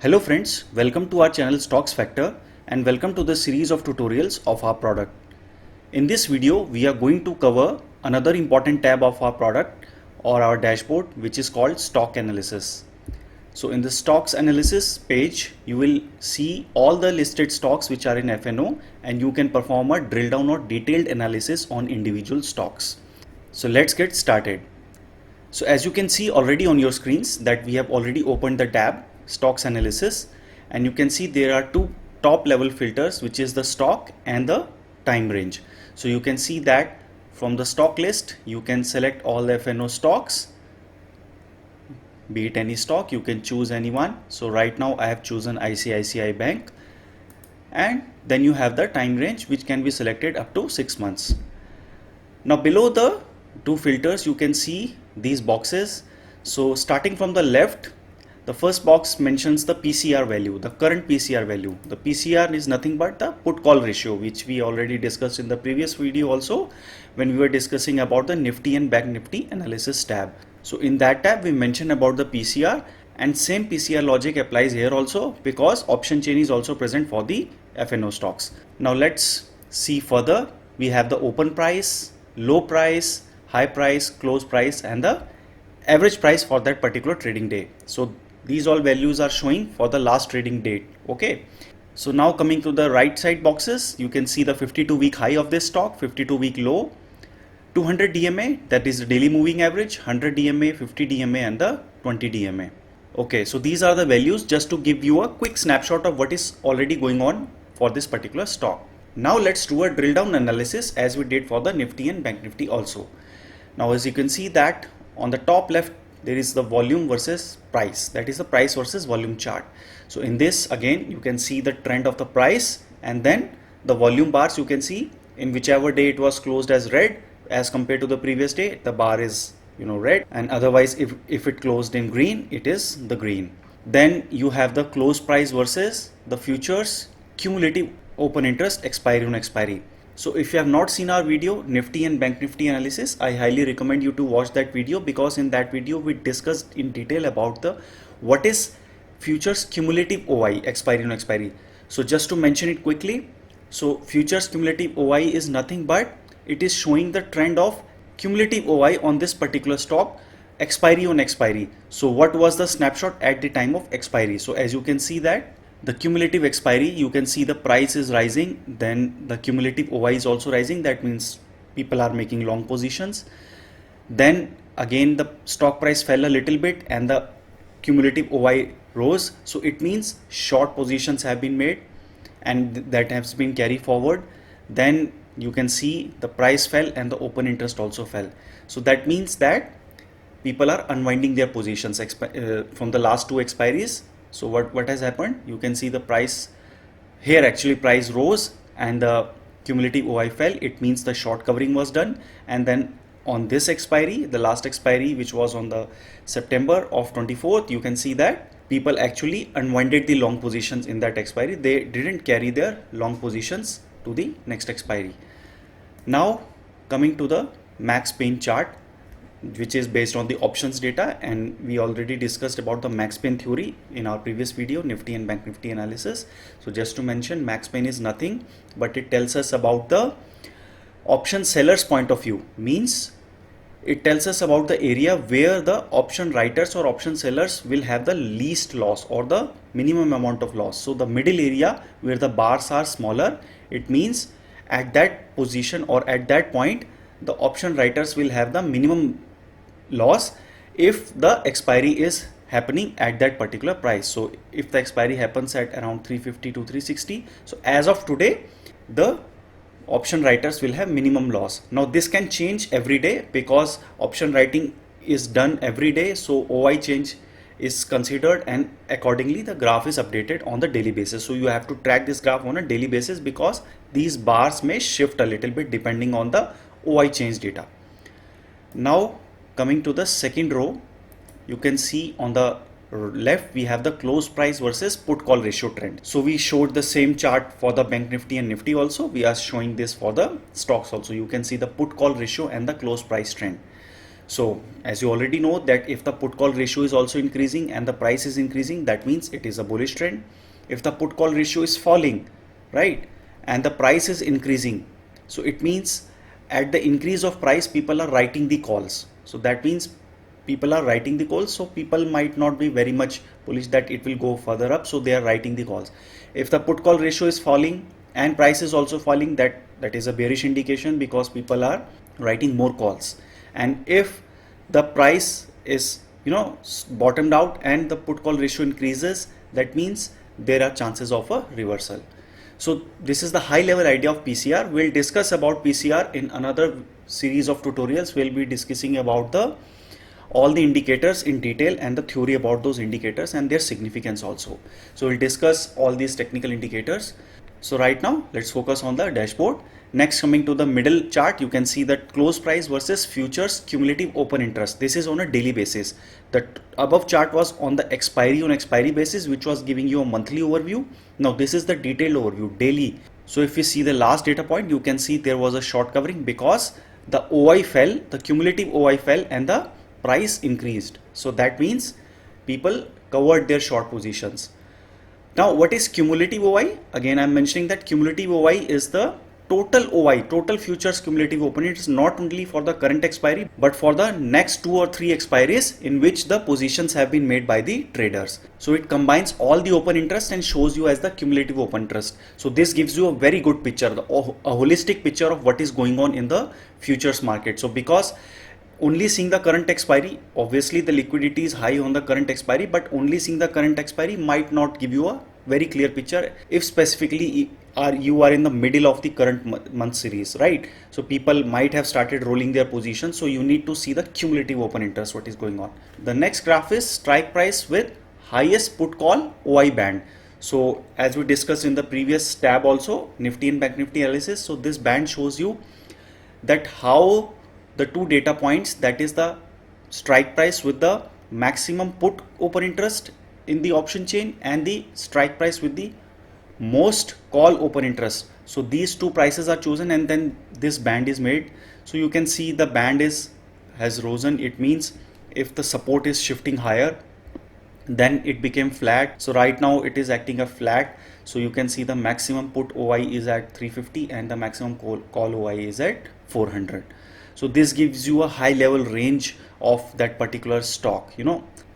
Hello friends, welcome to our channel Stocks Factor and welcome to the series of tutorials of our product. In this video, we are going to cover another important tab of our product or our dashboard, which is called stock analysis. So in the stocks analysis page, you will see all the listed stocks which are in FNO and you can perform a drill down or detailed analysis on individual stocks. So let's get started. So as you can see already on your screens that we have already opened the tab stocks analysis, and you can see there are two top level filters, which is the stock and the time range. So you can see that from the stock list you can select all the FNO stocks, be it any stock, you can choose anyone. So right now I have chosen ICICI Bank, and then you have the time range which can be selected up to 6 months. Now below the two filters you can see these boxes. So starting from the left, the first box mentions the PCR value, the current PCR value. The PCR is nothing but the put call ratio, which we already discussed in the previous video also when we were discussing about the Nifty and Bank Nifty analysis tab. So in that tab we mentioned about the PCR, and same PCR logic applies here also because option chain is also present for the FNO stocks. Now let's see further. We have the open price, low price, high price, close price, and the average price for that particular trading day. So these all values are showing for the last trading date. Okay, so now coming to the right side boxes, you can see the 52-week high of this stock, 52-week low, 200 DMA, that is the daily moving average, 100 DMA, 50 DMA, and the 20 DMA. Okay, so these are the values just to give you a quick snapshot of what is already going on for this particular stock. Now let's do a drill down analysis as we did for the Nifty and Bank Nifty also. Now as you can see that on the top left there is the volume versus price, that is the price versus volume chart. So in this again you can see the trend of the price, and then the volume bars you can see in whichever day it was closed as red as compared to the previous day, the bar is red, and otherwise if it closed in green, it is the green. Then you have the close price versus the futures cumulative open interest expiry on expiry. So if you have not seen our video Nifty and Bank Nifty analysis, I highly recommend you to watch that video, because in that video we discussed in detail about the what is futures cumulative OI expiry on expiry. So just to mention it quickly, so futures cumulative OI is nothing but it is showing the trend of cumulative OI on this particular stock expiry on expiry. So what was the snapshot at the time of expiry? So as you can see that the cumulative expiry, you can see the price is rising, then the cumulative OI is also rising, that means people are making long positions. Then again the stock price fell a little bit and the cumulative OI rose, so it means short positions have been made and that has been carried forward. Then you can see the price fell and the open interest also fell, so that means that people are unwinding their positions from the last two expiries. So what has happened, you can see the price here, actually price rose and the cumulative OI fell, it means the short covering was done. And then on this expiry, the last expiry which was on the September of 24th, you can see that people actually unwinded the long positions in that expiry, they didn't carry their long positions to the next expiry. Now coming to the max pain chart, which is based on the options data, and we already discussed about the max pain theory in our previous video Nifty and Bank Nifty analysis. So just to mention, max pain is nothing but it tells us about the option seller's point of view, means it tells us about the area where the option writers or option sellers will have the least loss or the minimum amount of loss. So the middle area where the bars are smaller, it means at that position or at that point the option writers will have the minimum loss if the expiry is happening at that particular price. So if the expiry happens at around 350 to 360, so as of today the option writers will have minimum loss. Now this can change every day because option writing is done every day, so OI change is considered and accordingly the graph is updated on the daily basis. So you have to track this graph on a daily basis because these bars may shift a little bit depending on the OI change data. Now coming to the second row, you can see on the left we have the close price versus put call ratio trend. So we showed the same chart for the Bank Nifty and Nifty also, we are showing this for the stocks also. You can see the put call ratio and the close price trend. So as you already know that if the put call ratio is also increasing and the price is increasing, that means it is a bullish trend. If the put call ratio is falling, right, and the price is increasing, so it means at the increase of price people are writing the calls. So that means people are writing the calls, so people might not be very much bullish that it will go further up, so they are writing the calls. If the put call ratio is falling and price is also falling, that is a bearish indication because people are writing more calls. And if the price is bottomed out and the put call ratio increases, that means there are chances of a reversal. So this is the high level idea of PCR. We'll discuss about PCR in another series of tutorials. We'll be discussing about all the indicators in detail and the theory about those indicators and their significance also. So we'll discuss all these technical indicators. So right now let's focus on the dashboard. Next, coming to the middle chart, you can see that close price versus futures cumulative open interest. This is on a daily basis. The above chart was on the expiry basis, which was giving you a monthly overview. Now this is the detailed overview daily. So if you see the last data point, you can see there was a short covering because the OI fell, the cumulative OI fell and the price increased. So that means people covered their short positions. Now what is cumulative OI? Again, I'm mentioning that cumulative OI is the total OI, total futures cumulative open. It is not only for the current expiry but for the next 2 or 3 expiries in which the positions have been made by the traders. So it combines all the open interest and shows you as the cumulative open interest. So this gives you a very good picture, a holistic picture of what is going on in the futures market. So because only seeing the current expiry, obviously the liquidity is high on the current expiry, but only seeing the current expiry might not give you a very clear picture if specifically you are in the middle of the current month series, right? So people might have started rolling their positions, so you need to see the cumulative open interest, what is going on. The next graph is strike price with highest put call OI band. So as we discussed in the previous tab also, Nifty and Bank Nifty analysis, so this band shows you that how the two data points, that is the strike price with the maximum put open interest in the option chain and the strike price with the most call open interest. So these two prices are chosen and then this band is made. So you can see the band has risen. It means if the support is shifting higher, then it became flat. So right now it is acting a flat. So you can see the maximum put OI is at 350 and the maximum call OI is at 400. So this gives you a high level range of that particular stock.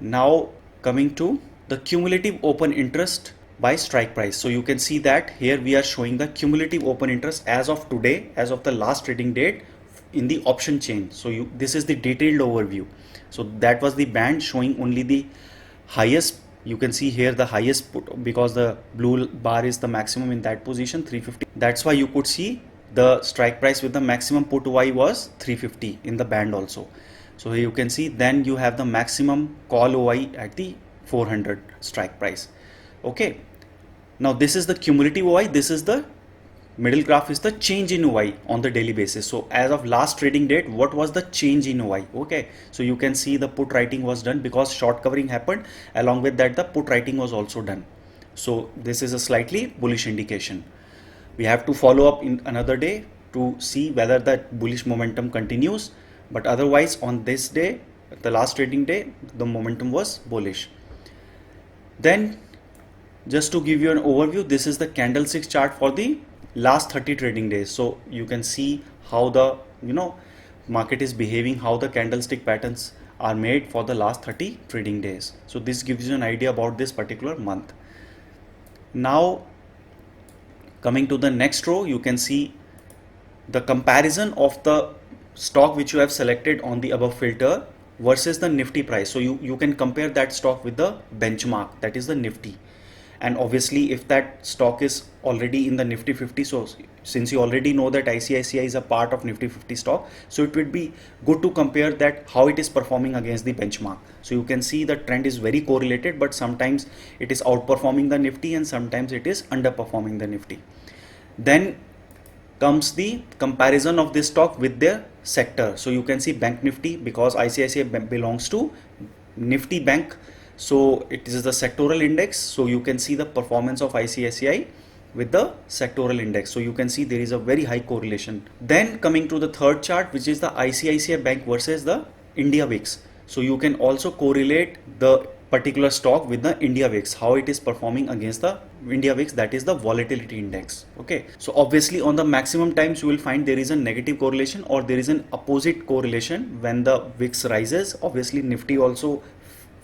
Now coming to the cumulative open interest by strike price. So you can see that here we are showing the cumulative open interest as of today, as of the last trading date in the option chain. So this is the detailed overview. So that was the band showing only the highest. You can see here the highest put, because the blue bar is the maximum in that position, 350. That's why you could see the strike price with the maximum put OI was 350 in the band also. So here you can see then you have the maximum call OI at the 400 strike price. Okay, now this is the cumulative OI. This is the middle graph is the change in OI on the daily basis. So as of last trading date, what was the change in OI? Okay, so you can see the put writing was done because short covering happened. Along with that, the put writing was also done. So this is a slightly bullish indication. We have to follow up in another day to see whether that bullish momentum continues. But otherwise on this day, the last trading day, the momentum was bullish. Then just to give you an overview, this is the candlestick chart for the last 30 trading days. So you can see how the market is behaving, how the candlestick patterns are made for the last 30 trading days. So this gives you an idea about this particular month. Now coming to the next row, you can see the comparison of the stock which you have selected on the above filter versus the Nifty price. So you can compare that stock with the benchmark, that is the Nifty. And obviously if that stock is already in the Nifty 50, so since you already know that ICICI is a part of Nifty 50 stock, so it would be good to compare that how it is performing against the benchmark. So you can see the trend is very correlated, but sometimes it is outperforming the Nifty and sometimes it is underperforming the Nifty. Then comes the comparison of this stock with their sector. So you can see Bank Nifty, because ICICI belongs to Nifty Bank, so it is the sectoral index. So you can see the performance of ICICI with the sectoral index. So you can see there is a very high correlation. Then coming to the third chart, which is the ICICI Bank versus the India VIX. So you can also correlate the particular stock with the India VIX, how it is performing against the India VIX, that is the volatility index. Okay, so obviously on the maximum times you will find there is a negative correlation or there is an opposite correlation. When the VIX rises, obviously Nifty also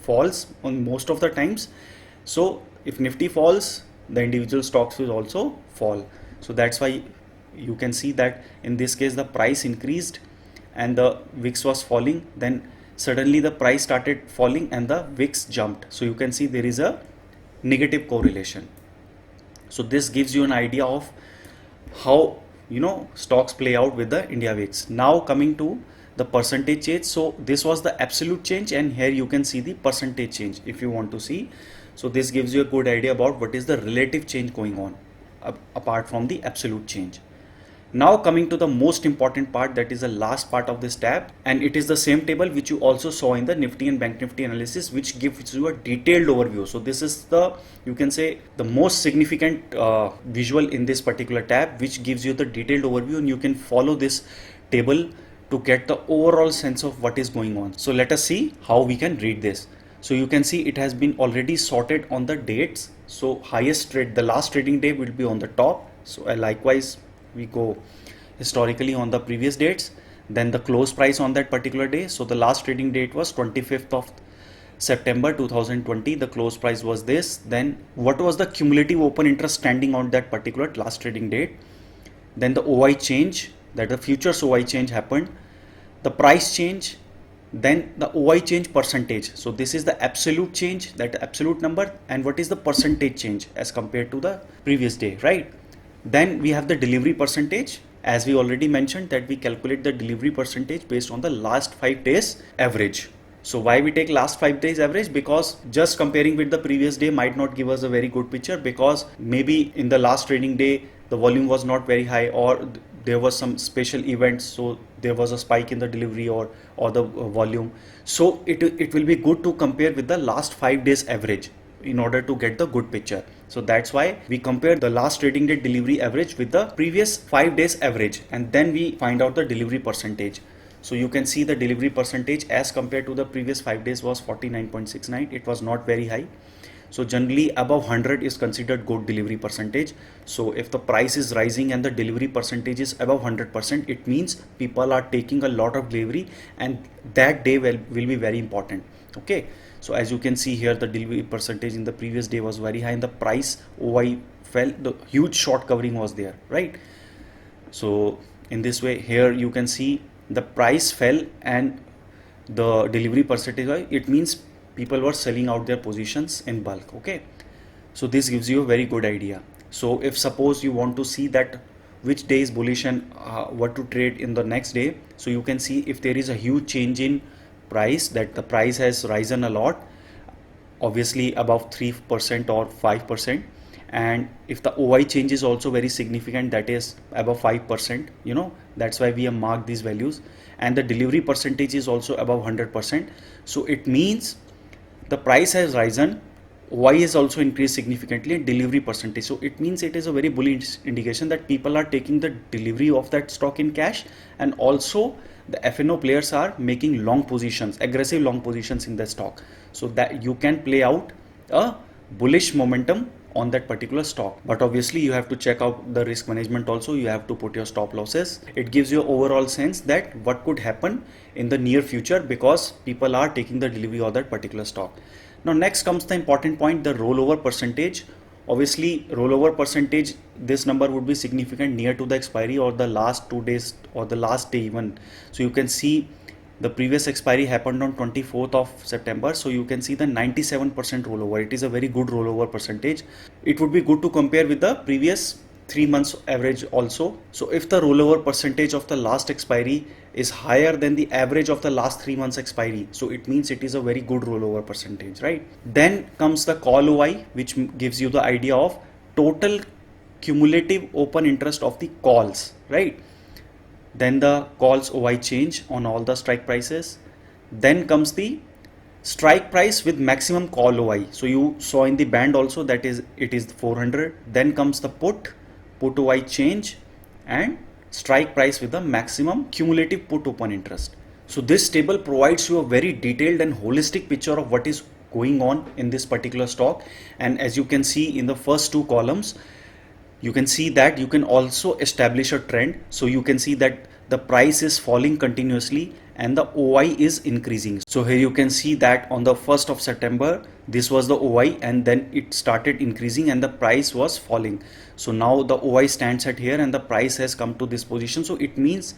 falls on most of the times. So if Nifty falls, the individual stocks will also fall. So that's why you can see that in this case the price increased and the VIX was falling, then suddenly the price started falling and the VIX jumped. So you can see there is a negative correlation. So this gives you an idea of how stocks play out with the India VIX. Now coming to the percentage change. So this was the absolute change and here you can see the percentage change if you want to see. So this gives you a good idea about what is the relative change going on apart from the absolute change. Now coming to the most important part, that is the last part of this tab, and it is the same table which you also saw in the Nifty and Bank Nifty analysis, which gives you a detailed overview. So this is the, you can say, the most significant visual in this particular tab, which gives you the detailed overview, and you can follow this table to get the overall sense of what is going on. So let us see how we can read this. So you can see it has been already sorted on the dates. So highest trade, the last trading day will be on the top. So likewise we go historically on the previous dates, then the close price on that particular day. So the last trading date was 25th of September 2020. The close price was this. Then what was the cumulative open interest standing on that particular last trading date? Then the OI change, that the futures OI change happened, the price change, then the OI change percentage. So this is the absolute change, that absolute number, and what is the percentage change as compared to the previous day, right? Then we have the delivery percentage. As we already mentioned that we calculate the delivery percentage based on the last 5 days average. So why we take last 5 days average? Because just comparing with the previous day might not give us a very good picture, because maybe in the last trading day the volume was not very high, or there was some special events, so there was a spike in the delivery or the volume. So it will be good to compare with the last 5 days average in order to get the good picture. So that's why we compare the last trading day delivery average with the previous 5 days average, and then we find out the delivery percentage. So you can see the delivery percentage as compared to the previous 5 days was 49.69. It was not very high. So generally above 100 is considered good delivery percentage. So if the price is rising and the delivery percentage is above 100%, it means people are taking a lot of delivery, and that day will be very important. Okay, so as you can see here, the delivery percentage in the previous day was very high and the price OI fell, the huge short covering was there, right? So in this way here you can see the price fell and the delivery percentage, it means people were selling out their positions in bulk. Okay, so this gives you a very good idea. So if suppose you want to see that which day is bullish and what to trade in the next day, so you can see if there is a huge change in price, that the price has risen a lot, obviously above 3% or 5%, and if the OI change is also very significant, that is above 5%, that's why we have marked these values, and the delivery percentage is also above 100%. So it means the price has risen, OI has also increased significantly, and delivery percentage. So it means it is a very bullish indication that people are taking the delivery of that stock in cash, and also the FNO players are making long positions, aggressive long positions in the stock, so that you can play out a bullish momentum on that particular stock. But obviously you have to check out the risk management also. You have to put your stop losses. It gives you overall sense that what could happen in the near future, because people are taking the delivery of that particular stock. Now next comes the important point, the rollover percentage. Obviously rollover percentage, this number would be significant near to the expiry or the last 2 days or the last day even. So you can see the previous expiry happened on 24th of September. So you can see the 97% rollover. It is a very good rollover percentage. It would be good to compare with the previous 3 months average also. So if the rollover percentage of the last expiry is higher than the average of the last 3 months expiry, so it means it is a very good rollover percentage, right? Then comes the call OI, which gives you the idea of total cumulative open interest of the calls, right? Then the calls OI change on all the strike prices. Then comes the strike price with maximum call OI. So you saw in the band also that it is 400. Then comes the put OI change, and strike price with the maximum cumulative put open interest. So this table provides you a very detailed and holistic picture of what is going on in this particular stock. And as you can see in the first two columns, you can see that you can also establish a trend. So you can see that the price is falling continuously and the OI is increasing. So here you can see that on the 1st of September, this was the OI and then it started increasing and the price was falling. So now the OI stands at here and the price has come to this position. So it means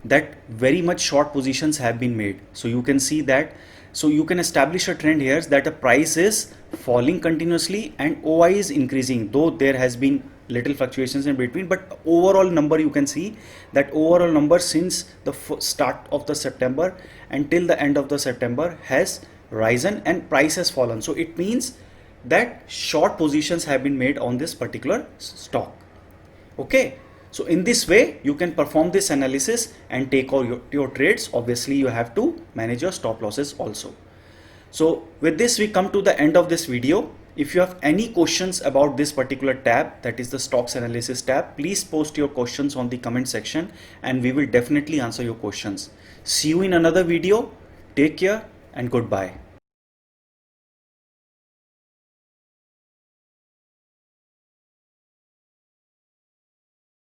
that very much short positions have been made. So you can see that, so you can establish a trend here that the price is falling continuously and OI is increasing, though there has been little fluctuations in between, but overall number you can see that overall number since the start of the September until the end of the September has risen and price has fallen. So it means that short positions have been made on this particular stock. Okay, so in this way you can perform this analysis and take all your trades. Obviously you have to manage your stop losses also. So with this we come to the end of this video. If you have any questions about this particular tab, that is the stocks analysis tab, please post your questions on the comment section and we will definitely answer your questions. See you in another video. Take care and goodbye.